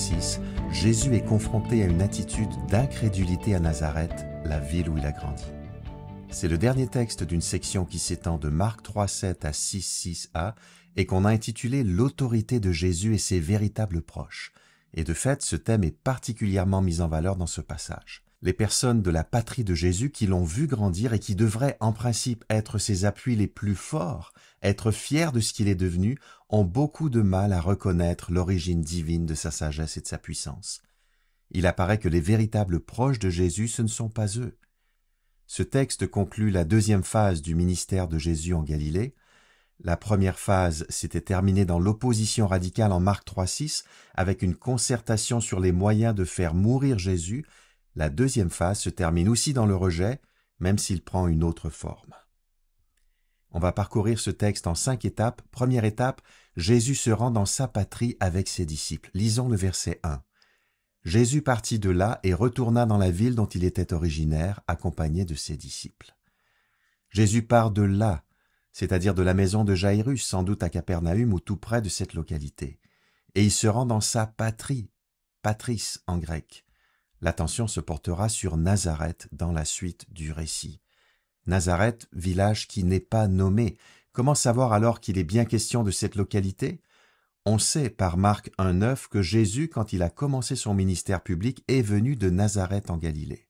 6, Jésus est confronté à une attitude d'incrédulité à Nazareth, la ville où il a grandi. C'est le dernier texte d'une section qui s'étend de Marc 3,7 à 6,6a et qu'on a intitulé « L'autorité de Jésus et ses véritables proches ». Et de fait, ce thème est particulièrement mis en valeur dans ce passage. Les personnes de la patrie de Jésus qui l'ont vu grandir et qui devraient en principe être ses appuis les plus forts, être fiers de ce qu'il est devenu, ont beaucoup de mal à reconnaître l'origine divine de sa sagesse et de sa puissance. Il apparaît que les véritables proches de Jésus, ce ne sont pas eux. Ce texte conclut la deuxième phase du ministère de Jésus en Galilée. La première phase s'était terminée dans l'opposition radicale en Marc 3,6 avec une concertation sur les moyens de faire mourir Jésus. La deuxième phase se termine aussi dans le rejet, même s'il prend une autre forme. On va parcourir ce texte en 5 étapes. Première étape, Jésus se rend dans sa patrie avec ses disciples. Lisons le verset 1. Jésus partit de là et retourna dans la ville dont il était originaire, accompagné de ses disciples. Jésus part de là, c'est-à-dire de la maison de Jairus, sans doute à Capernaüm ou tout près de cette localité. Et il se rend dans sa patrie, patris en grec. L'attention se portera sur Nazareth dans la suite du récit. Nazareth, village qui n'est pas nommé. Comment savoir alors qu'il est bien question de cette localité ? On sait par Marc 1,9 que Jésus, quand il a commencé son ministère public, est venu de Nazareth en Galilée.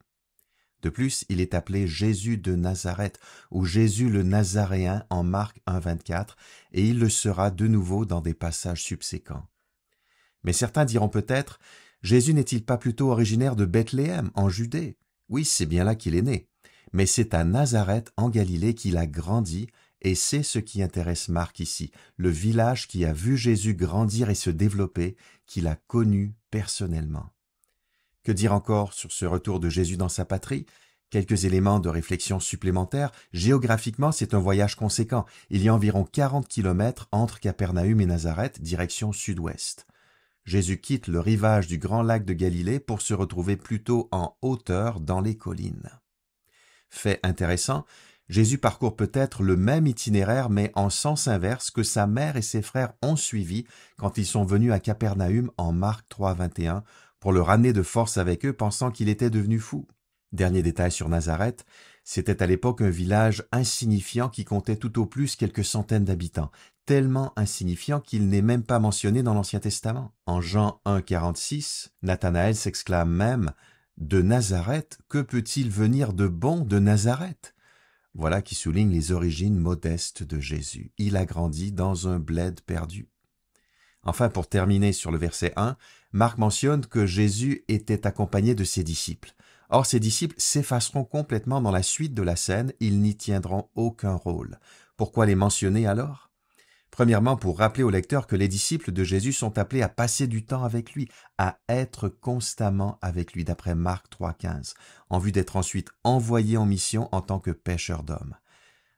De plus, il est appelé Jésus de Nazareth ou Jésus le Nazaréen en Marc 1,24 et il le sera de nouveau dans des passages subséquents. Mais certains diront peut-être, Jésus n'est-il pas plutôt originaire de Bethléem, en Judée? Oui, c'est bien là qu'il est né. Mais c'est à Nazareth, en Galilée, qu'il a grandi, et c'est ce qui intéresse Marc ici, le village qui a vu Jésus grandir et se développer, qu'il a connu personnellement. Que dire encore sur ce retour de Jésus dans sa patrie? Quelques éléments de réflexion supplémentaires. Géographiquement, c'est un voyage conséquent. Il y a environ 40 kilomètres entre Capernaüm et Nazareth, direction sud-ouest. Jésus quitte le rivage du grand lac de Galilée pour se retrouver plutôt en hauteur dans les collines. Fait intéressant, Jésus parcourt peut-être le même itinéraire mais en sens inverse que sa mère et ses frères ont suivi quand ils sont venus à Capernaüm en Marc 3,21 pour le ramener de force avec eux pensant qu'il était devenu fou. Dernier détail sur Nazareth, c'était à l'époque un village insignifiant qui comptait tout au plus quelques centaines d'habitants, tellement insignifiant qu'il n'est même pas mentionné dans l'Ancien Testament. En Jean 1,46, Nathanaël s'exclame même « De Nazareth, que peut-il venir de bon de Nazareth ?» Voilà qui souligne les origines modestes de Jésus. Il a grandi dans un bled perdu. Enfin, pour terminer sur le verset 1, Marc mentionne que Jésus était accompagné de ses disciples. Or, ces disciples s'effaceront complètement dans la suite de la scène, ils n'y tiendront aucun rôle. Pourquoi les mentionner alors? Premièrement, pour rappeler au lecteur que les disciples de Jésus sont appelés à passer du temps avec lui, à être constamment avec lui, d'après Marc 3,15, en vue d'être ensuite envoyés en mission en tant que pêcheurs d'hommes.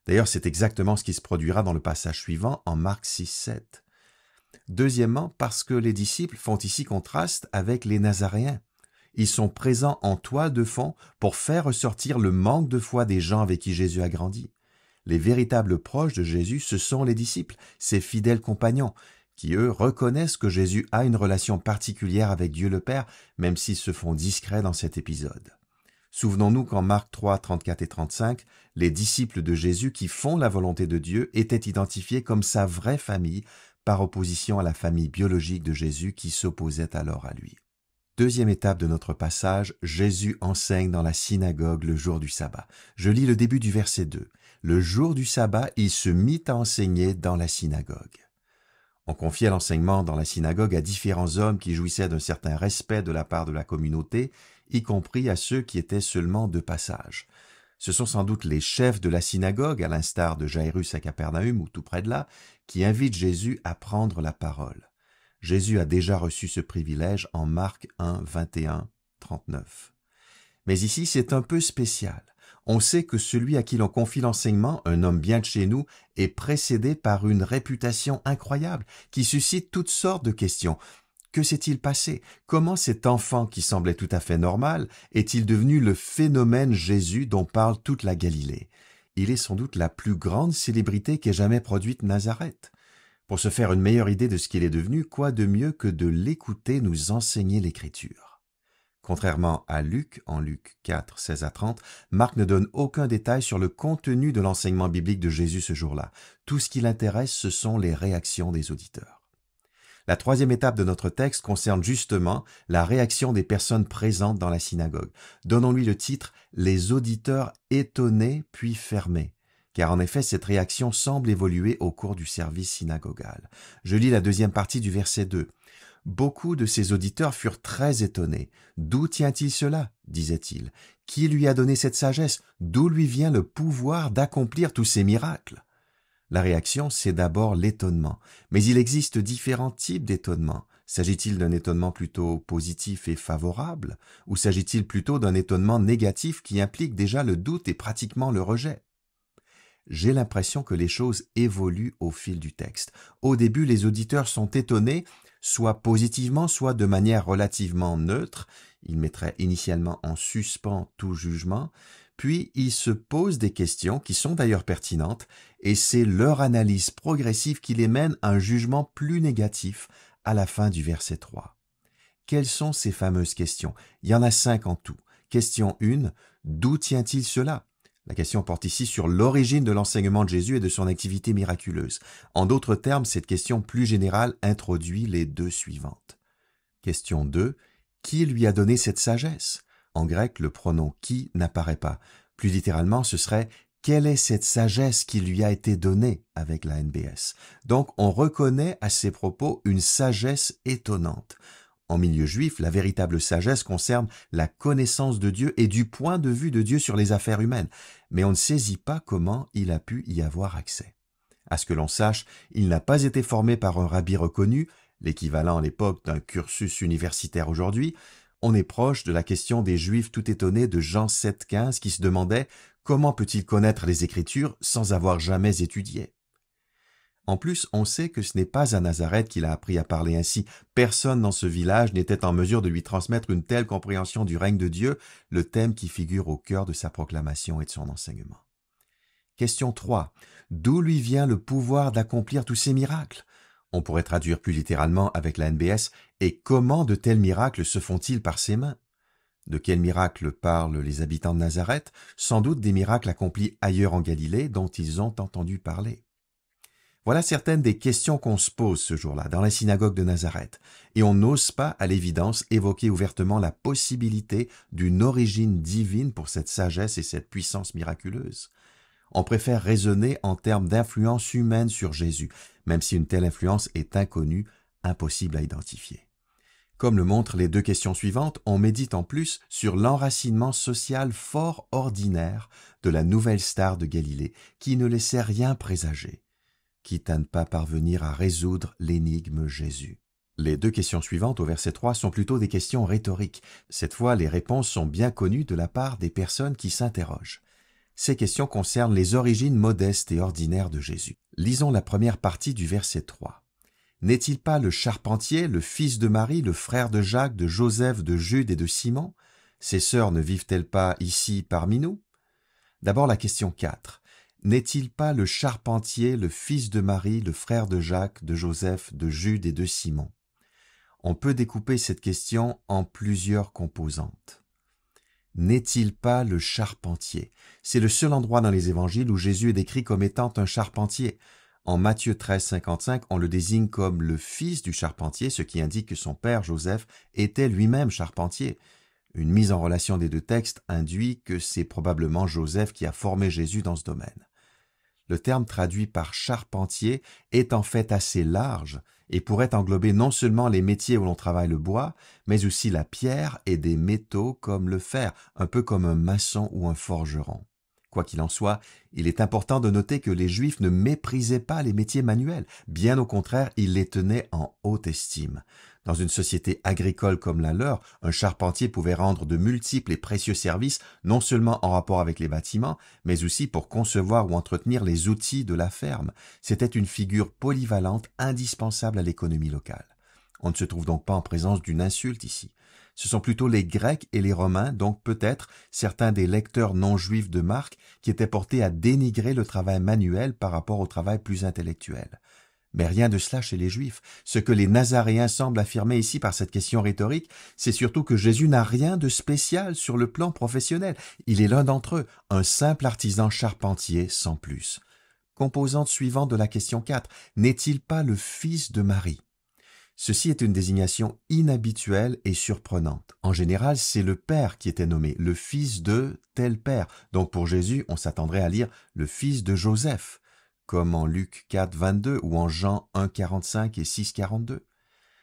D'ailleurs, c'est exactement ce qui se produira dans le passage suivant, en Marc 6,7. Deuxièmement, parce que les disciples font ici contraste avec les Nazaréens. Ils sont présents en toile de fond pour faire ressortir le manque de foi des gens avec qui Jésus a grandi. Les véritables proches de Jésus, ce sont les disciples, ses fidèles compagnons, qui eux reconnaissent que Jésus a une relation particulière avec Dieu le Père, même s'ils se font discrets dans cet épisode. Souvenons-nous qu'en Marc 3, 34 et 35, les disciples de Jésus qui font la volonté de Dieu étaient identifiés comme sa vraie famille, par opposition à la famille biologique de Jésus qui s'opposait alors à lui. Deuxième étape de notre passage, Jésus enseigne dans la synagogue le jour du sabbat. Je lis le début du verset 2. Le jour du sabbat, il se mit à enseigner dans la synagogue. On confiait l'enseignement dans la synagogue à différents hommes qui jouissaient d'un certain respect de la part de la communauté, y compris à ceux qui étaient seulement de passage. Ce sont sans doute les chefs de la synagogue, à l'instar de Jairus à Capernaüm ou tout près de là, qui invitent Jésus à prendre la parole. Jésus a déjà reçu ce privilège en Marc 1, 21, 39. Mais ici, c'est un peu spécial. On sait que celui à qui l'on confie l'enseignement, un homme bien de chez nous, est précédé par une réputation incroyable qui suscite toutes sortes de questions. Que s'est-il passé? Comment cet enfant qui semblait tout à fait normal est-il devenu le phénomène Jésus dont parle toute la Galilée? Il est sans doute la plus grande célébrité qu'ait jamais produite Nazareth. Pour se faire une meilleure idée de ce qu'il est devenu, quoi de mieux que de l'écouter nous enseigner l'Écriture? Contrairement à Luc, en Luc 4, 16 à 30, Marc ne donne aucun détail sur le contenu de l'enseignement biblique de Jésus ce jour-là. Tout ce qui l'intéresse, ce sont les réactions des auditeurs. La troisième étape de notre texte concerne justement la réaction des personnes présentes dans la synagogue. Donnons-lui le titre « Les auditeurs étonnés puis fermés », car en effet cette réaction semble évoluer au cours du service synagogal. Je lis la deuxième partie du verset 2. « Beaucoup de ces auditeurs furent très étonnés. D'où tient-il cela ? Disaient-ils. Qui lui a donné cette sagesse ? D'où lui vient le pouvoir d'accomplir tous ces miracles ? La réaction, c'est d'abord l'étonnement. Mais il existe différents types d'étonnement. S'agit-il d'un étonnement plutôt positif et favorable, ou s'agit-il plutôt d'un étonnement négatif qui implique déjà le doute et pratiquement le rejet? J'ai l'impression que les choses évoluent au fil du texte. Au début, les auditeurs sont étonnés, soit positivement, soit de manière relativement neutre. Ils mettraient initialement en suspens tout jugement. Puis ils se posent des questions qui sont d'ailleurs pertinentes, et c'est leur analyse progressive qui les mène à un jugement plus négatif à la fin du verset 3. Quelles sont ces fameuses questions? Il y en a 5 en tout. Question 1, d'où tient-il cela? La question porte ici sur l'origine de l'enseignement de Jésus et de son activité miraculeuse. En d'autres termes, cette question plus générale introduit les deux suivantes. Question 2, qui lui a donné cette sagesse? En grec, le pronom « qui » n'apparaît pas. Plus littéralement, ce serait « quelle est cette sagesse qui lui a été donnée » avec la NBS. Donc, on reconnaît à ces propos une sagesse étonnante. En milieu juif, la véritable sagesse concerne la connaissance de Dieu et du point de vue de Dieu sur les affaires humaines, mais on ne saisit pas comment il a pu y avoir accès. À ce que l'on sache, il n'a pas été formé par un rabbi reconnu, l'équivalent à l'époque d'un cursus universitaire aujourd'hui. On est proche de la question des Juifs tout étonnés de Jean 7,15 qui se demandaient « Comment peut-il connaître les Écritures sans avoir jamais étudié ?» En plus, on sait que ce n'est pas à Nazareth qu'il a appris à parler ainsi. Personne dans ce village n'était en mesure de lui transmettre une telle compréhension du règne de Dieu, le thème qui figure au cœur de sa proclamation et de son enseignement. Question 3. D'où lui vient le pouvoir d'accomplir tous ces miracles? On pourrait traduire plus littéralement avec la NBS « Et comment de tels miracles se font-ils par ses mains ?» De quels miracles parlent les habitants de Nazareth? Sans doute des miracles accomplis ailleurs en Galilée dont ils ont entendu parler. Voilà certaines des questions qu'on se pose ce jour-là dans la synagogue de Nazareth, et on n'ose pas à l'évidence évoquer ouvertement la possibilité d'une origine divine pour cette sagesse et cette puissance miraculeuse. On préfère raisonner en termes d'influence humaine sur Jésus, même si une telle influence est inconnue, impossible à identifier. Comme le montrent les deux questions suivantes, on médite en plus sur l'enracinement social fort ordinaire de la nouvelle star de Galilée, qui ne laissait rien présager, quitte à ne pas parvenir à résoudre l'énigme Jésus. Les deux questions suivantes au verset 3 sont plutôt des questions rhétoriques. Cette fois, les réponses sont bien connues de la part des personnes qui s'interrogent. Ces questions concernent les origines modestes et ordinaires de Jésus. Lisons la première partie du verset 3. N'est-il pas le charpentier, le fils de Marie, le frère de Jacques, de Joseph, de Jude et de Simon? Ses sœurs ne vivent-elles pas ici parmi nous? D'abord la question 4. N'est-il pas le charpentier, le fils de Marie, le frère de Jacques, de Joseph, de Jude et de Simon? On peut découper cette question en plusieurs composantes. N'est-il pas le charpentier? C'est le seul endroit dans les évangiles où Jésus est décrit comme étant un charpentier. En Matthieu 13, 55, on le désigne comme le fils du charpentier, ce qui indique que son père Joseph était lui-même charpentier. Une mise en relation des deux textes induit que c'est probablement Joseph qui a formé Jésus dans ce domaine. Le terme traduit par charpentier est en fait assez large et pourrait englober non seulement les métiers où l'on travaille le bois, mais aussi la pierre et des métaux comme le fer, un peu comme un maçon ou un forgeron. Quoi qu'il en soit, il est important de noter que les Juifs ne méprisaient pas les métiers manuels, bien au contraire, ils les tenaient en haute estime. Dans une société agricole comme la leur, un charpentier pouvait rendre de multiples et précieux services, non seulement en rapport avec les bâtiments, mais aussi pour concevoir ou entretenir les outils de la ferme. C'était une figure polyvalente indispensable à l'économie locale. On ne se trouve donc pas en présence d'une insulte ici. Ce sont plutôt les Grecs et les Romains, donc peut-être certains des lecteurs non-juifs de Marc, qui étaient portés à dénigrer le travail manuel par rapport au travail plus intellectuel. Mais rien de cela chez les Juifs. Ce que les Nazaréens semblent affirmer ici par cette question rhétorique, c'est surtout que Jésus n'a rien de spécial sur le plan professionnel. Il est l'un d'entre eux, un simple artisan charpentier sans plus. Composante suivante de la question 4, n'est-il pas le fils de Marie? Ceci est une désignation inhabituelle et surprenante. En général, c'est le père qui était nommé, le fils de tel père. Donc pour Jésus, on s'attendrait à lire le fils de Joseph, comme en Luc 4, 22 ou en Jean 1, 45 et 6, 42.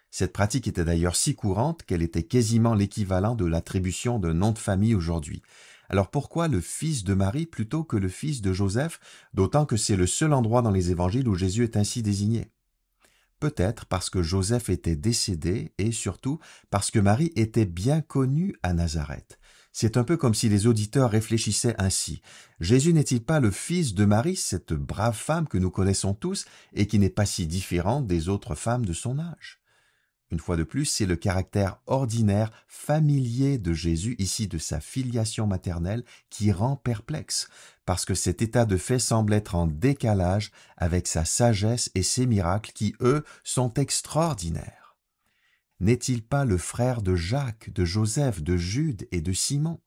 Cette pratique était d'ailleurs si courante qu'elle était quasiment l'équivalent de l'attribution d'un nom de famille aujourd'hui. Alors pourquoi le fils de Marie plutôt que le fils de Joseph, d'autant que c'est le seul endroit dans les évangiles où Jésus est ainsi désigné? Peut-être parce que Joseph était décédé et surtout parce que Marie était bien connue à Nazareth. C'est un peu comme si les auditeurs réfléchissaient ainsi. Jésus n'est-il pas le fils de Marie, cette brave femme que nous connaissons tous et qui n'est pas si différente des autres femmes de son âge? Une fois de plus, c'est le caractère ordinaire, familier de Jésus, ici de sa filiation maternelle, qui rend perplexe, parce que cet état de fait semble être en décalage avec sa sagesse et ses miracles qui, eux, sont extraordinaires. N'est-il pas le frère de Jacques, de Joseph, de Jude et de Simon?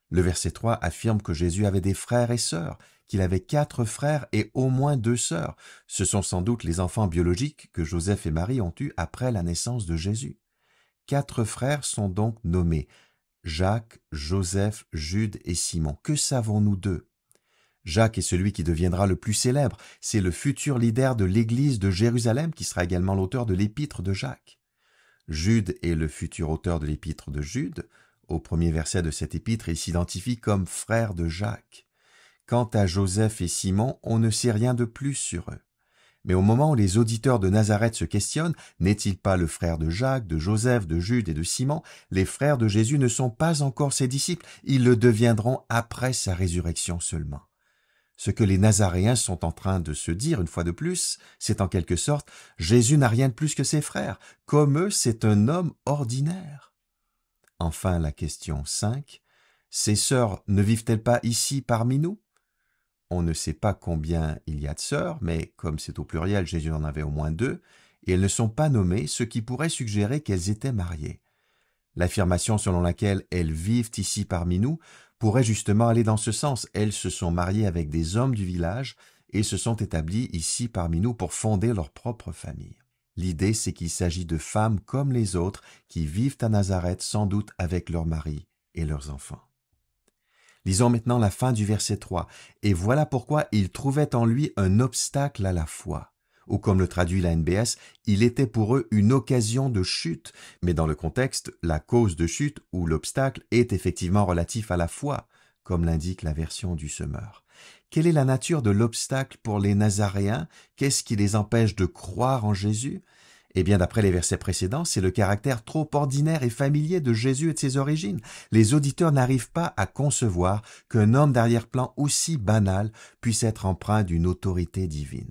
Le verset 3 affirme que Jésus avait des frères et sœurs, qu'il avait 4 frères et au moins 2 sœurs. Ce sont sans doute les enfants biologiques que Joseph et Marie ont eus après la naissance de Jésus. 4 frères sont donc nommés, Jacques, Joseph, Jude et Simon. Que savons-nous d'eux? Jacques est celui qui deviendra le plus célèbre. C'est le futur leader de l'église de Jérusalem qui sera également l'auteur de l'épître de Jacques. Jude est le futur auteur de l'épître de Jude. Au premier verset de cet épître, il s'identifie comme frère de Jacques. Quant à Joseph et Simon, on ne sait rien de plus sur eux. Mais au moment où les auditeurs de Nazareth se questionnent, n'est-il pas le frère de Jacques, de Joseph, de Jude et de Simon? Les frères de Jésus ne sont pas encore ses disciples, ils le deviendront après sa résurrection seulement. Ce que les Nazaréens sont en train de se dire une fois de plus, c'est en quelque sorte, Jésus n'a rien de plus que ses frères, comme eux c'est un homme ordinaire. Enfin la question 5, ses sœurs ne vivent-elles pas ici parmi nous? On ne sait pas combien il y a de sœurs, mais comme c'est au pluriel, Jésus en avait au moins 2, et elles ne sont pas nommées, ce qui pourrait suggérer qu'elles étaient mariées. L'affirmation selon laquelle elles vivent ici parmi nous pourrait justement aller dans ce sens. Elles se sont mariées avec des hommes du village et se sont établies ici parmi nous pour fonder leur propre famille. L'idée, c'est qu'il s'agit de femmes comme les autres qui vivent à Nazareth sans doute avec leurs maris et leurs enfants. Lisons maintenant la fin du verset 3. « Et voilà pourquoi ils trouvaient en lui un obstacle à la foi. » Ou comme le traduit la NBS, il était pour eux une occasion de chute. Mais dans le contexte, la cause de chute ou l'obstacle est effectivement relatif à la foi, comme l'indique la version du Semeur. Quelle est la nature de l'obstacle pour les Nazaréens? Qu'est-ce qui les empêche de croire en Jésus? Eh bien, d'après les versets précédents, c'est le caractère trop ordinaire et familier de Jésus et de ses origines. Les auditeurs n'arrivent pas à concevoir qu'un homme d'arrière-plan aussi banal puisse être empreint d'une autorité divine.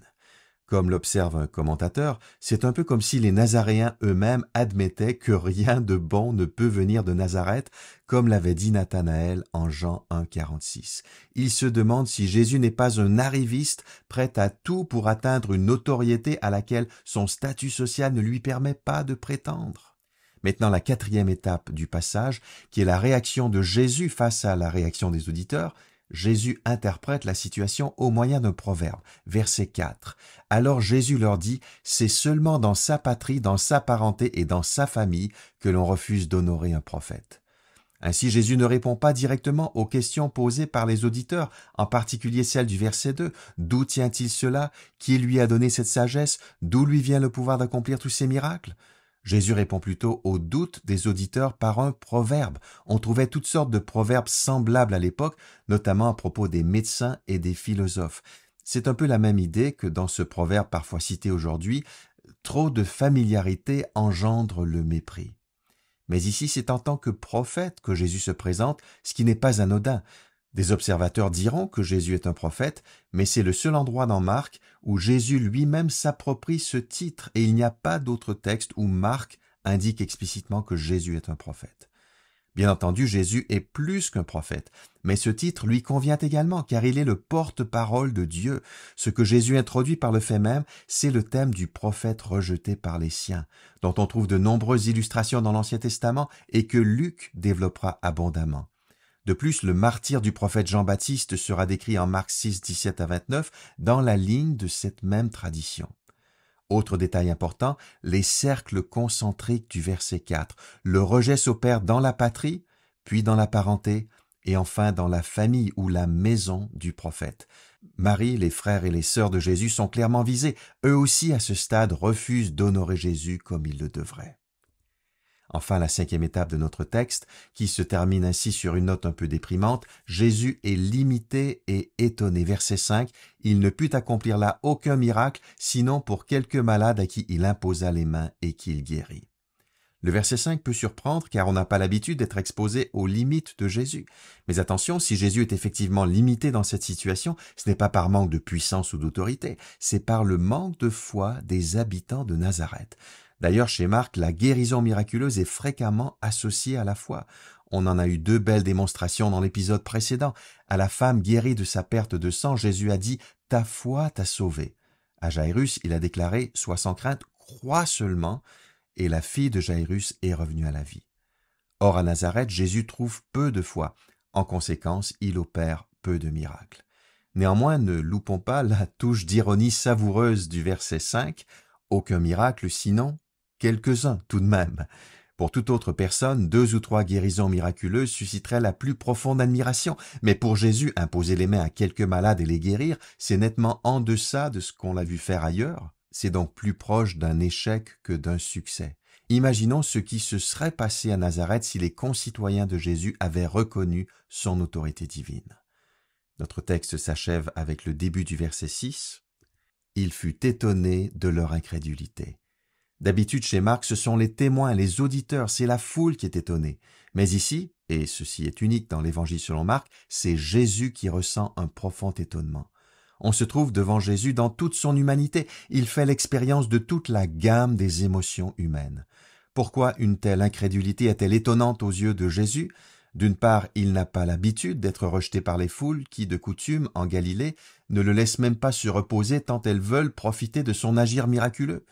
Comme l'observe un commentateur, c'est un peu comme si les Nazaréens eux-mêmes admettaient que rien de bon ne peut venir de Nazareth, comme l'avait dit Nathanaël en Jean 1, 46. Ils se demandent si Jésus n'est pas un arriviste prêt à tout pour atteindre une notoriété à laquelle son statut social ne lui permet pas de prétendre. Maintenant, la 4e étape du passage, qui est la réaction de Jésus face à la réaction des auditeurs. Jésus interprète la situation au moyen d'un proverbe. Verset 4. Alors Jésus leur dit, « C'est seulement dans sa patrie, dans sa parenté et dans sa famille que l'on refuse d'honorer un prophète. » Ainsi, Jésus ne répond pas directement aux questions posées par les auditeurs, en particulier celle du verset 2. D'où tient-il cela? Qui lui a donné cette sagesse? D'où lui vient le pouvoir d'accomplir tous ces miracles? Jésus répond plutôt aux doutes des auditeurs par un proverbe. On trouvait toutes sortes de proverbes semblables à l'époque, notamment à propos des médecins et des philosophes. C'est un peu la même idée que dans ce proverbe parfois cité aujourd'hui, « Trop de familiarité engendre le mépris ». Mais ici, c'est en tant que prophète que Jésus se présente, ce qui n'est pas anodin. Des observateurs diront que Jésus est un prophète, mais c'est le seul endroit dans Marc où Jésus lui-même s'approprie ce titre et il n'y a pas d'autre texte où Marc indique explicitement que Jésus est un prophète. Bien entendu, Jésus est plus qu'un prophète, mais ce titre lui convient également car il est le porte-parole de Dieu. Ce que Jésus introduit par le fait même, c'est le thème du prophète rejeté par les siens, dont on trouve de nombreuses illustrations dans l'Ancien Testament et que Luc développera abondamment. De plus, le martyre du prophète Jean-Baptiste sera décrit en Marc 6, 17 à 29 dans la ligne de cette même tradition. Autre détail important, les cercles concentriques du verset 4. Le rejet s'opère dans la patrie, puis dans la parenté, et enfin dans la famille ou la maison du prophète. Marie, les frères et les sœurs de Jésus sont clairement visés. Eux aussi, à ce stade, refusent d'honorer Jésus comme ils le devraient. Enfin, la cinquième étape de notre texte, qui se termine ainsi sur une note un peu déprimante, Jésus est limité et étonné. Verset 5, il ne put accomplir là aucun miracle, sinon pour quelques malades à qui il imposa les mains et qu'il guérit. Le verset 5 peut surprendre car on n'a pas l'habitude d'être exposé aux limites de Jésus. Mais attention, si Jésus est effectivement limité dans cette situation, ce n'est pas par manque de puissance ou d'autorité, c'est par le manque de foi des habitants de Nazareth. D'ailleurs, chez Marc, la guérison miraculeuse est fréquemment associée à la foi. On en a eu 2 belles démonstrations dans l'épisode précédent. À la femme guérie de sa perte de sang, Jésus a dit « Ta foi t'a sauvée ». À Jairus, il a déclaré « Sois sans crainte, crois seulement ». Et la fille de Jairus est revenue à la vie. Or, à Nazareth, Jésus trouve peu de foi. En conséquence, il opère peu de miracles. Néanmoins, ne loupons pas la touche d'ironie savoureuse du verset 5. Aucun miracle, sinon quelques-uns tout de même. Pour toute autre personne, 2 ou 3 guérisons miraculeuses susciteraient la plus profonde admiration. Mais pour Jésus, imposer les mains à quelques malades et les guérir, c'est nettement en deçà de ce qu'on l'a vu faire ailleurs. C'est donc plus proche d'un échec que d'un succès. Imaginons ce qui se serait passé à Nazareth si les concitoyens de Jésus avaient reconnu son autorité divine. Notre texte s'achève avec le début du verset 6. « Il fut étonné de leur incrédulité. » D'habitude, chez Marc, ce sont les témoins, les auditeurs, c'est la foule qui est étonnée. Mais ici, et ceci est unique dans l'Évangile selon Marc, c'est Jésus qui ressent un profond étonnement. On se trouve devant Jésus dans toute son humanité. Il fait l'expérience de toute la gamme des émotions humaines. Pourquoi une telle incrédulité est-elle étonnante aux yeux de Jésus? D'une part, il n'a pas l'habitude d'être rejeté par les foules qui, de coutume, en Galilée, ne le laissent même pas se reposer tant elles veulent profiter de son agir miraculeux.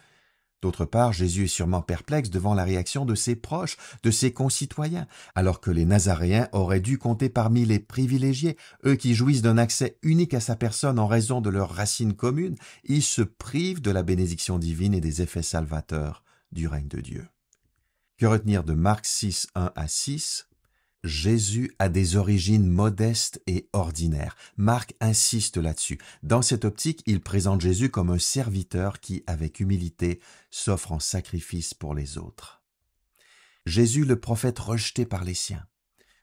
D'autre part, Jésus est sûrement perplexe devant la réaction de ses proches, de ses concitoyens, alors que les Nazaréens auraient dû compter parmi les privilégiés, eux qui jouissent d'un accès unique à sa personne en raison de leurs racines communes, ils se privent de la bénédiction divine et des effets salvateurs du règne de Dieu. Que retenir de Marc 6, 1 à 6? Jésus a des origines modestes et ordinaires. Marc insiste là-dessus. Dans cette optique, il présente Jésus comme un serviteur qui, avec humilité, s'offre en sacrifice pour les autres. Jésus, le prophète rejeté par les siens.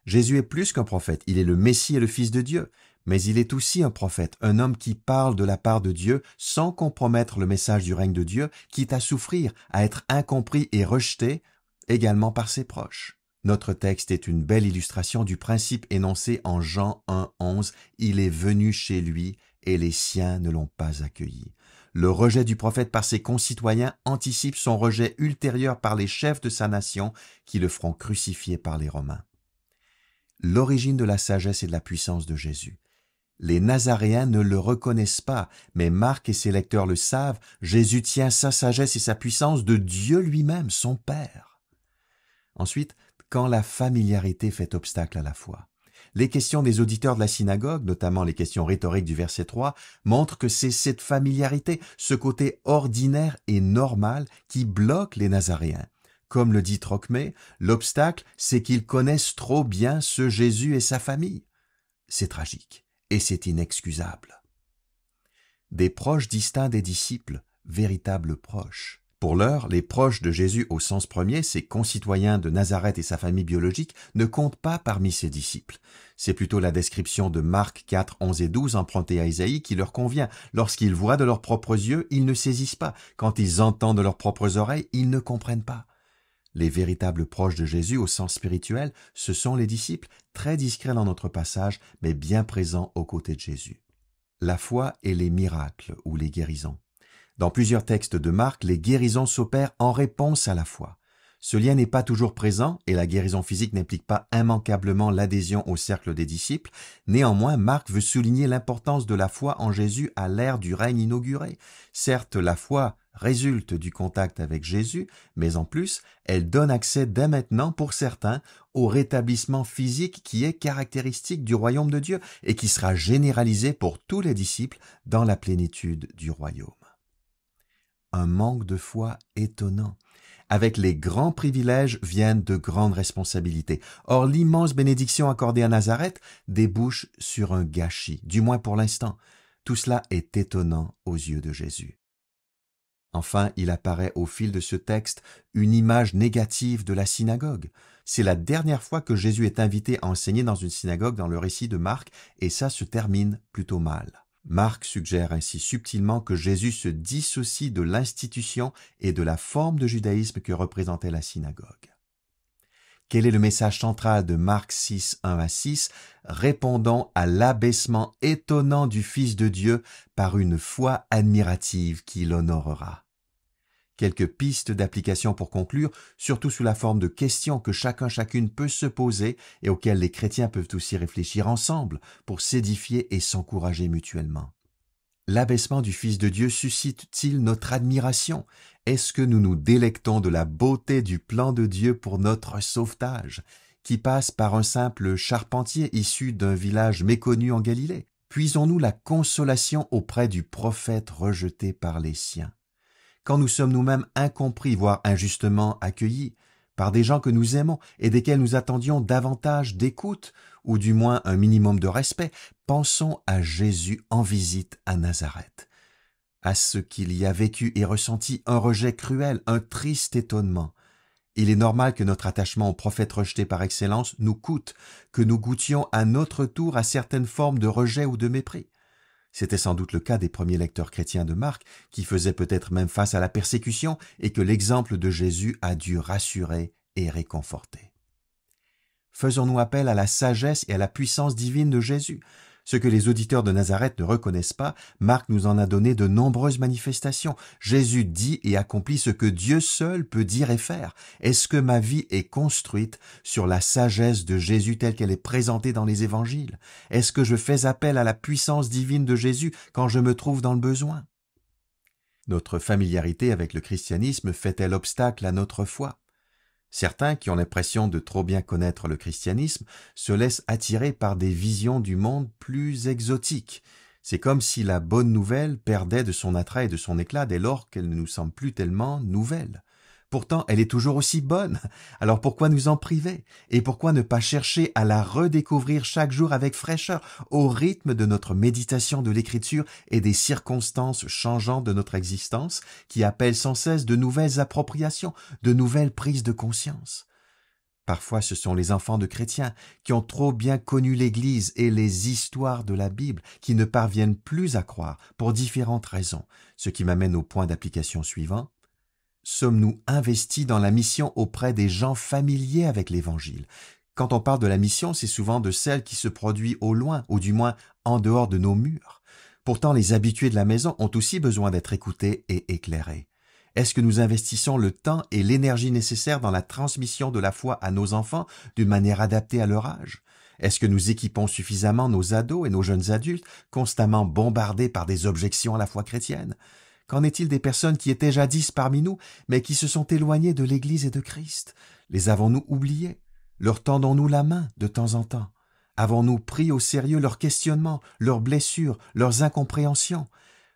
Jésus est plus qu'un prophète, il est le Messie et le Fils de Dieu, mais il est aussi un prophète, un homme qui parle de la part de Dieu sans compromettre le message du règne de Dieu, quitte à souffrir, à être incompris et rejeté, également par ses proches. Notre texte est une belle illustration du principe énoncé en Jean 1, 11. « Il est venu chez lui et les siens ne l'ont pas accueilli. » Le rejet du prophète par ses concitoyens anticipe son rejet ultérieur par les chefs de sa nation qui le feront crucifier par les Romains. L'origine de la sagesse et de la puissance de Jésus. Les Nazaréens ne le reconnaissent pas, mais Marc et ses lecteurs le savent. Jésus tient sa sagesse et sa puissance de Dieu lui-même, son Père. Ensuite, quand la familiarité fait obstacle à la foi. Les questions des auditeurs de la synagogue, notamment les questions rhétoriques du verset 3, montrent que c'est cette familiarité, ce côté ordinaire et normal qui bloque les Nazaréens. Comme le dit Trocmé, l'obstacle, c'est qu'ils connaissent trop bien ce Jésus et sa famille. C'est tragique et c'est inexcusable. Des proches distincts des disciples, véritables proches. Pour l'heure, les proches de Jésus au sens premier, ses concitoyens de Nazareth et sa famille biologique, ne comptent pas parmi ses disciples. C'est plutôt la description de Marc 4, 11 et 12 empruntée à Isaïe qui leur convient. Lorsqu'ils voient de leurs propres yeux, ils ne saisissent pas. Quand ils entendent de leurs propres oreilles, ils ne comprennent pas. Les véritables proches de Jésus au sens spirituel, ce sont les disciples, très discrets dans notre passage, mais bien présents aux côtés de Jésus. La foi et les miracles ou les guérisons. Dans plusieurs textes de Marc, les guérisons s'opèrent en réponse à la foi. Ce lien n'est pas toujours présent et la guérison physique n'implique pas immanquablement l'adhésion au cercle des disciples. Néanmoins, Marc veut souligner l'importance de la foi en Jésus à l'ère du règne inauguré. Certes, la foi résulte du contact avec Jésus, mais en plus, elle donne accès dès maintenant, pour certains, au rétablissement physique qui est caractéristique du royaume de Dieu et qui sera généralisé pour tous les disciples dans la plénitude du royaume. Un manque de foi étonnant. Avec les grands privilèges viennent de grandes responsabilités. Or, l'immense bénédiction accordée à Nazareth débouche sur un gâchis, du moins pour l'instant. Tout cela est étonnant aux yeux de Jésus. Enfin, il apparaît au fil de ce texte une image négative de la synagogue. C'est la dernière fois que Jésus est invité à enseigner dans une synagogue dans le récit de Marc, et ça se termine plutôt mal. Marc suggère ainsi subtilement que Jésus se dissocie de l'institution et de la forme de judaïsme que représentait la synagogue. Quel est le message central de Marc 6, 1 à 6? Répondons à l'abaissement étonnant du Fils de Dieu par une foi admirative qui l'honorera. Quelques pistes d'application pour conclure, surtout sous la forme de questions que chacune peut se poser et auxquelles les chrétiens peuvent aussi réfléchir ensemble pour s'édifier et s'encourager mutuellement. L'abaissement du Fils de Dieu suscite-t-il notre admiration? Est-ce que nous nous délectons de la beauté du plan de Dieu pour notre sauvetage, qui passe par un simple charpentier issu d'un village méconnu en Galilée? Puisons-nous la consolation auprès du prophète rejeté par les siens? Quand nous sommes nous-mêmes incompris, voire injustement accueillis, par des gens que nous aimons et desquels nous attendions davantage d'écoute, ou du moins un minimum de respect, pensons à Jésus en visite à Nazareth, à ce qu'il y a vécu et ressenti un rejet cruel, un triste étonnement. Il est normal que notre attachement au prophète rejeté par excellence nous coûte, que nous goûtions à notre tour à certaines formes de rejet ou de mépris. C'était sans doute le cas des premiers lecteurs chrétiens de Marc, qui faisaient peut-être même face à la persécution et que l'exemple de Jésus a dû rassurer et réconforter. Faisons-nous appel à la sagesse et à la puissance divine de Jésus. Ce que les auditeurs de Nazareth ne reconnaissent pas, Marc nous en a donné de nombreuses manifestations. Jésus dit et accomplit ce que Dieu seul peut dire et faire. Est-ce que ma vie est construite sur la sagesse de Jésus telle qu'elle est présentée dans les évangiles? Est-ce que je fais appel à la puissance divine de Jésus quand je me trouve dans le besoin? Notre familiarité avec le christianisme fait-elle obstacle à notre foi? Certains, qui ont l'impression de trop bien connaître le christianisme, se laissent attirer par des visions du monde plus exotiques. C'est comme si la bonne nouvelle perdait de son attrait et de son éclat dès lors qu'elle ne nous semble plus tellement nouvelle. Pourtant, elle est toujours aussi bonne. Alors pourquoi nous en priver? Et pourquoi ne pas chercher à la redécouvrir chaque jour avec fraîcheur, au rythme de notre méditation de l'Écriture et des circonstances changeantes de notre existence, qui appellent sans cesse de nouvelles appropriations, de nouvelles prises de conscience? Parfois, ce sont les enfants de chrétiens qui ont trop bien connu l'Église et les histoires de la Bible qui ne parviennent plus à croire pour différentes raisons, ce qui m'amène au point d'application suivant. Sommes-nous investis dans la mission auprès des gens familiers avec l'Évangile? Quand on parle de la mission, c'est souvent de celle qui se produit au loin, ou du moins en dehors de nos murs. Pourtant, les habitués de la maison ont aussi besoin d'être écoutés et éclairés. Est-ce que nous investissons le temps et l'énergie nécessaires dans la transmission de la foi à nos enfants d'une manière adaptée à leur âge? Est-ce que nous équipons suffisamment nos ados et nos jeunes adultes, constamment bombardés par des objections à la foi chrétienne? Qu'en est-il des personnes qui étaient jadis parmi nous, mais qui se sont éloignées de l'Église et de Christ? Les avons-nous oubliés? Leur tendons-nous la main de temps en temps? Avons-nous pris au sérieux leurs questionnements, leurs blessures, leurs incompréhensions?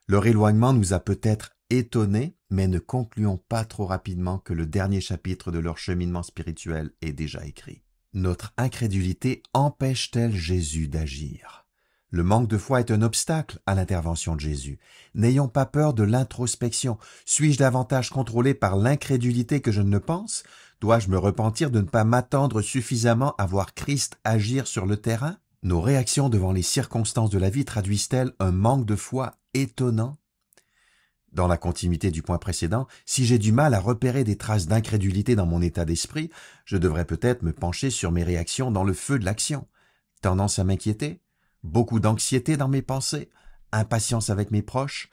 Leur éloignement nous a peut-être étonnés, mais ne concluons pas trop rapidement que le dernier chapitre de leur cheminement spirituel est déjà écrit. Notre incrédulité empêche-t-elle Jésus d'agir? Le manque de foi est un obstacle à l'intervention de Jésus. N'ayons pas peur de l'introspection. Suis-je davantage contrôlé par l'incrédulité que je ne le pense? Dois-je me repentir de ne pas m'attendre suffisamment à voir Christ agir sur le terrain? Nos réactions devant les circonstances de la vie traduisent-elles un manque de foi étonnant? Dans la continuité du point précédent, si j'ai du mal à repérer des traces d'incrédulité dans mon état d'esprit, je devrais peut-être me pencher sur mes réactions dans le feu de l'action. Tendance à m'inquiéter? Beaucoup d'anxiété dans mes pensées, impatience avec mes proches,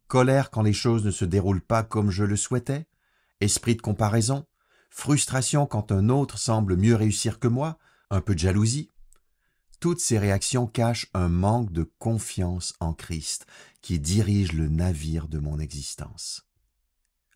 colère quand les choses ne se déroulent pas comme je le souhaitais, esprit de comparaison, frustration quand un autre semble mieux réussir que moi, un peu de jalousie. Toutes ces réactions cachent un manque de confiance en Christ qui dirige le navire de mon existence.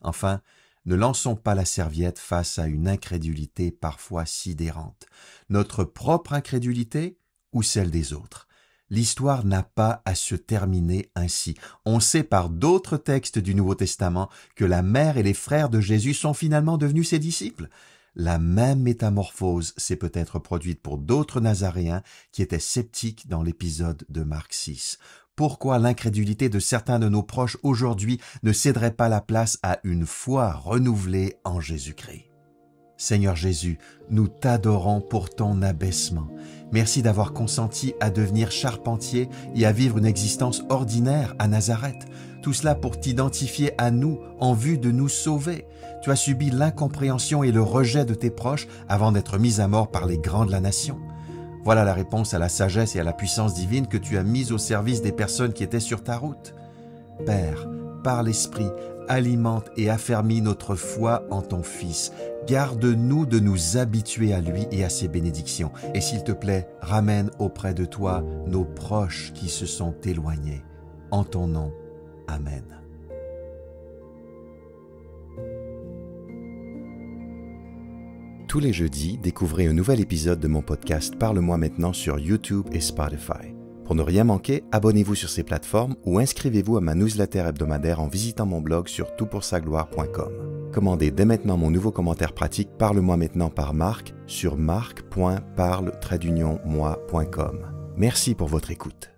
Enfin, ne lançons pas la serviette face à une incrédulité parfois sidérante, notre propre incrédulité ou celle des autres. L'histoire n'a pas à se terminer ainsi. On sait par d'autres textes du Nouveau Testament que la mère et les frères de Jésus sont finalement devenus ses disciples. La même métamorphose s'est peut-être produite pour d'autres Nazaréens qui étaient sceptiques dans l'épisode de Marc 6. Pourquoi l'incrédulité de certains de nos proches aujourd'hui ne céderait pas la place à une foi renouvelée en Jésus-Christ? Seigneur Jésus, nous t'adorons pour ton abaissement. Merci d'avoir consenti à devenir charpentier et à vivre une existence ordinaire à Nazareth. Tout cela pour t'identifier à nous en vue de nous sauver. Tu as subi l'incompréhension et le rejet de tes proches avant d'être mis à mort par les grands de la nation. Voilà la réponse à la sagesse et à la puissance divine que tu as mise au service des personnes qui étaient sur ta route. Père, par l'Esprit, alimente et affermis notre foi en ton Fils. Garde-nous de nous habituer à lui et à ses bénédictions. Et s'il te plaît, ramène auprès de toi nos proches qui se sont éloignés. En ton nom, Amen. Tous les jeudis, découvrez un nouvel épisode de mon podcast Parle-moi maintenant sur YouTube et Spotify. Pour ne rien manquer, abonnez-vous sur ces plateformes ou inscrivez-vous à ma newsletter hebdomadaire en visitant mon blog sur toutpoursagloire.com. Commandez dès maintenant mon nouveau commentaire pratique Parle-moi maintenant par Marc sur marc.parle-moi.com. Merci pour votre écoute.